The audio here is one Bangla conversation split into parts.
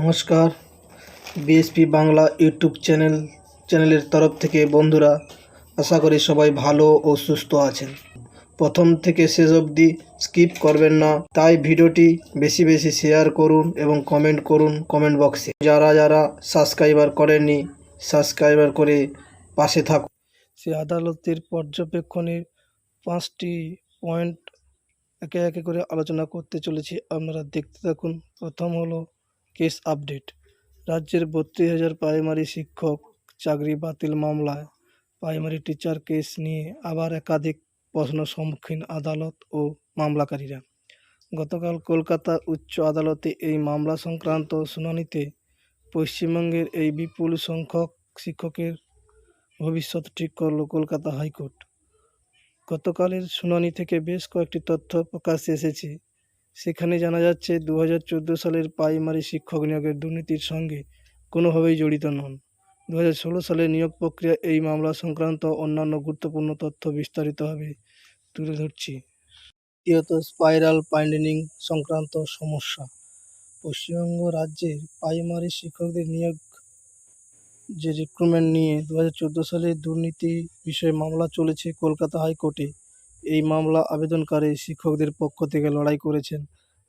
নমস্কার। বিএসপি বাংলা ইউটিউব চ্যানেলের তরফ থেকে বন্ধুরা, আশা করি সবাই ভালো ও সুস্থ আছেন। প্রথম থেকে শেষ অবধি স্কিপ করবেন না, তাই ভিডিওটি বেশি বেশি শেয়ার করুন এবং কমেন্ট করুন কমেন্ট বক্সে। যারা যারা সাবস্ক্রাইবার করেননি, সাবস্ক্রাইবার করে পাশে থাকুন। সে আদালতের পর্যবেক্ষণের 5টি পয়েন্ট একে একে করে আলোচনা করতে চলেছি, আপনারা দেখতে থাকুন। প্রথম হলো কেস আপডেট। রাজ্যের 32,000 প্রাইমারি শিক্ষক চাকরি বাতিল মামলায় প্রাইমারি টিচার কেস নিয়ে আবার একাধিক প্রশ্ন সম্মুখীন আদালত ও মামলাকারীরা। গতকাল কলকাতা উচ্চ আদালতে এই মামলা সংক্রান্ত শুনানিতে পশ্চিমবঙ্গের এই বিপুল সংখ্যক শিক্ষকের ভবিষ্যৎ ঠিক করল কলকাতা হাইকোর্ট। গতকালের শুনানি থেকে বেশ কয়েকটি তথ্য প্রকাশ্যে এসেছে। সেখানে জানা যাচ্ছে 2014 সালের প্রাইমারি শিক্ষক নিয়োগের দুর্নীতির সঙ্গে কোনোভাবেই জড়িত নন। 2016 সালের নিয়োগ প্রক্রিয়া এই মামলা সংক্রান্ত অন্যান্য গুরুত্বপূর্ণ তথ্য বিস্তারিতভাবে তুলে ধরছি। দ্বিতীয়ত, স্পাইরাল বাইন্ডিং সংক্রান্ত সমস্যা। পশ্চিমবঙ্গ রাজ্যের প্রাইমারি শিক্ষকদের নিয়োগ যে রিক্রুটমেন্ট নিয়ে 2014 সালের দুর্নীতি বিষয়ে মামলা চলেছে কলকাতা হাইকোর্টে। এই মামলা আবেদনকারী শিক্ষকদের পক্ষ থেকে লড়াই করেছেন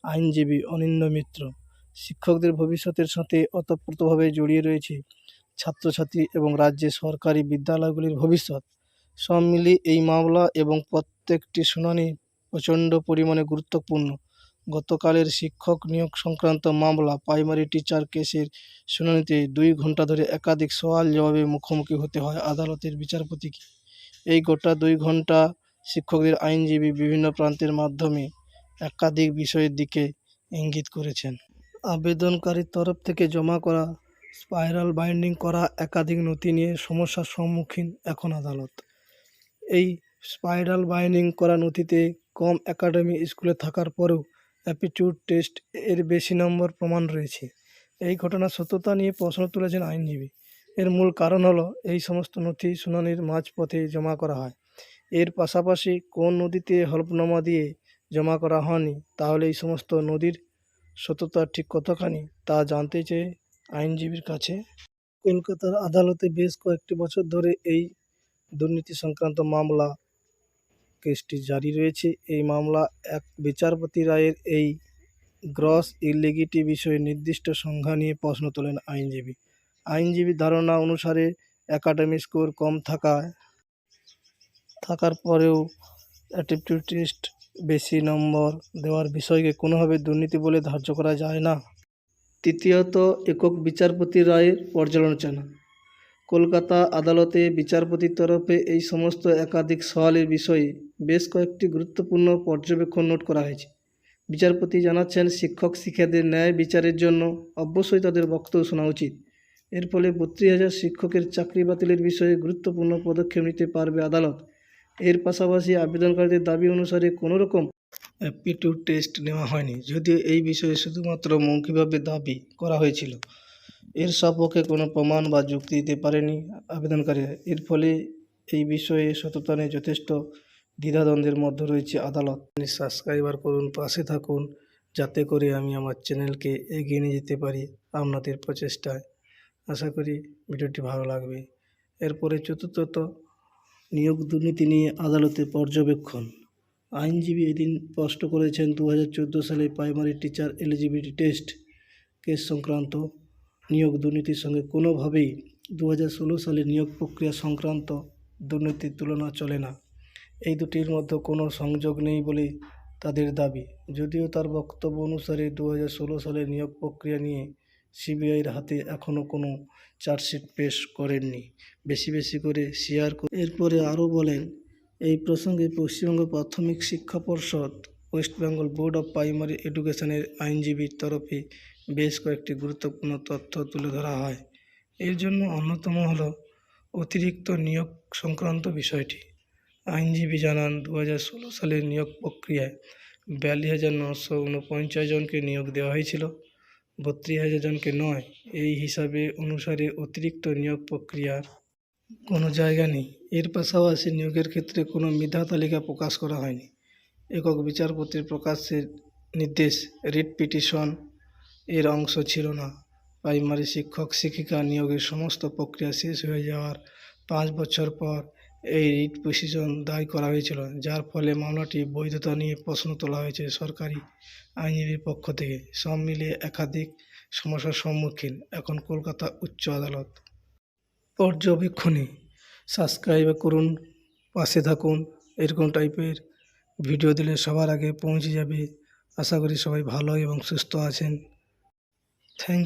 আইনজীবী অনিন্দ্য মিত্র। শিক্ষকদের ভবিষ্যতের সাথে ওতপ্রোতভাবে জড়িয়ে রয়েছে ছাত্রছাত্রী এবং রাজ্যের সরকারি বিদ্যালয়গুলির ভবিষ্যৎ। সব মিলিয়ে এই মামলা এবং প্রত্যেকটি শুনানি প্রচণ্ড পরিমাণে গুরুত্বপূর্ণ। গতকালের শিক্ষক নিয়োগ সংক্রান্ত মামলা প্রাইমারি টিচার কেসের শুনানিতে 2 ঘন্টা ধরে একাধিক সওয়াল জবাবে মুখোমুখি হতে হয় আদালতের বিচারপতিকে। এই গোটা 2 ঘন্টা শিক্ষকদের আইনজীবী বিভিন্ন প্রান্তের মাধ্যমে একাধিক বিষয়ের দিকে ইঙ্গিত করেছেন। আবেদনকারীর তরফ থেকে জমা করা স্পাইরাল বাইন্ডিং করা একাধিক নথি নিয়ে সমস্যার সম্মুখীন এখন আদালত। এই স্পাইরাল বাইন্ডিং করা নথিতে কম একাডেমি স্কুলে থাকার পরেও অ্যাপটিটিউড টেস্ট এর বেশি নম্বর প্রমাণ রয়েছে। এই ঘটনার সত্যতা নিয়ে প্রশ্ন তুলেছেন আইনজীবী। এর মূল কারণ হলো এই সমস্ত নথি শুনানির মাঝপথে জমা করা হয়। এর পাশাপাশি কোন নদীতে হলফনামা দিয়ে জমা করা হয়নি, তাহলে এই সমস্ত নদীর সত্যতা ঠিক কতখানি তা জানতে চেয়ে আইনজীবীর কাছে কলকাতার আদালতে বেশ কয়েকটি বছর ধরে এই দুর্নীতি সংক্রান্ত মামলা কেসটি জারি রয়েছে। এই মামলা এক বিচারপতি রায়ের এই গ্রস ইলিগিটি বিষয়ে নির্দিষ্ট সংজ্ঞা নিয়ে প্রশ্ন তোলেন আইনজীবীর ধারণা অনুসারে একাডেমি স্কোর কম থাকার পরেও অ্যাপটিটিউড টেস্ট বেশি নম্বর দেওয়ার বিষয়কে কোনোভাবে দুর্নীতি বলে ধার্য করা যায় না। তৃতীয়ত, একক বিচারপতি রায়ের পর্যালোচনা। কলকাতা আদালতে বিচারপতির তরফে এই সমস্ত একাধিক সওয়ালের বিষয়ে বেশ কয়েকটি গুরুত্বপূর্ণ পর্যবেক্ষণ নোট করা হয়েছে। বিচারপতি জানাচ্ছেন, শিক্ষক শিক্ষাদের ন্যায় বিচারের জন্য অবশ্যই তাদের বক্তব্য শোনা উচিত। এর ফলে 32,000 শিক্ষকের চাকরি বাতিলের বিষয়ে গুরুত্বপূর্ণ পদক্ষেপ নিতে পারবে আদালত। এর পাশাপাশি আবেদনকারীদের দাবি অনুসারে কোনো রকম অ্যাপটিটিউড টেস্ট নেওয়া হয়নি, যদিও এই বিষয়ে শুধুমাত্র মৌখিকভাবে দাবি করা হয়েছিল। এর সপক্ষে কোনো প্রমাণ বা যুক্তি দিতে পারেনি আবেদনকারীরা। এর ফলে এই বিষয়ে সততা নিয়ে যথেষ্ট দ্বিধাদ্বন্দ্বের মধ্যে রয়েছে আদালত। সাবস্ক্রাইবার করুন, পাশে থাকুন, যাতে করে আমি আমার চ্যানেলকে এগিয়ে নিয়ে যেতে পারি আপনাদের প্রচেষ্টায়। আশা করি ভিডিওটি ভালো লাগবে। এরপরে চতুর্থত, নিয়োগ দুর্নীতি নিয়ে আদালতের পর্যবেক্ষণ। আইনজীবী এদিন স্পষ্ট করেছেন, 2014 সালে primary teacher eligibility test case সংক্রান্ত নিয়োগ দুর্নীতির সঙ্গে কোনোভাবেই 2016 সালে নিয়োগ প্রক্রিয়া সংক্রান্ত দুর্নীতির তুলনা চলে না। এই দুটির মধ্যে কোনো সংযোগ নেই বলে তাদের দাবি। যদিও তার বক্তব্য অনুসারে 2016 সালের নিয়োগ প্রক্রিয়া নিয়ে সিবিআইয়ের হাতে এখনও কোনো চার্জশিট পেশ করেননি। বেশি করে শেয়ার এরপরে আরও বলেন, এই প্রসঙ্গে পশ্চিমবঙ্গ প্রাথমিক শিক্ষা পর্ষদ, West Bengal board of primary এডুকেশনের আইনজীবীর তরফে বেশ কয়েকটি গুরুত্বপূর্ণ তথ্য তুলে ধরা হয়। এর জন্য অন্যতম হলো অতিরিক্ত নিয়োগ সংক্রান্ত বিষয়টি। আইনজীবী জানান, 2016 সালের নিয়োগ প্রক্রিয়ায় 42,949 জনকে নিয়োগ দেওয়া হয়েছিল, 32,000 জনকে নয়। এই হিসাবে অনুসারে অতিরিক্ত নিয়োগ প্রক্রিয়ার কোনো জায়গা নেই। এর পাশাপাশি নিয়োগের ক্ষেত্রে কোনো মেধা তালিকা প্রকাশ করা হয়নি। একক বিচারপতির প্রকাশের নির্দেশ রিট পিটিশন এর অংশ ছিল না। প্রাইমারি শিক্ষক শিক্ষিকা নিয়োগের সমস্ত প্রক্রিয়া শেষ হয়ে যাওয়ার 5 বছর পর এই রিট পিটিশন দায়ের করা হয়েছিল, যার ফলে মামলাটির বৈধতা নিয়ে প্রশ্ন তোলা হয়েছে সরকারি আইনজীবীর পক্ষ থেকে। সব মিলিয়ে একাধিক সমস্যার সম্মুখীন এখন কলকাতা উচ্চ আদালত। পর্যবেক্ষণে সাবস্ক্রাইব করুন, পাশে থাকুন। এরকম টাইপের ভিডিও দিলে সবার আগে পৌঁছে যাবে। আশা করি সবাই ভালো এবং সুস্থ আছেন। থ্যাংক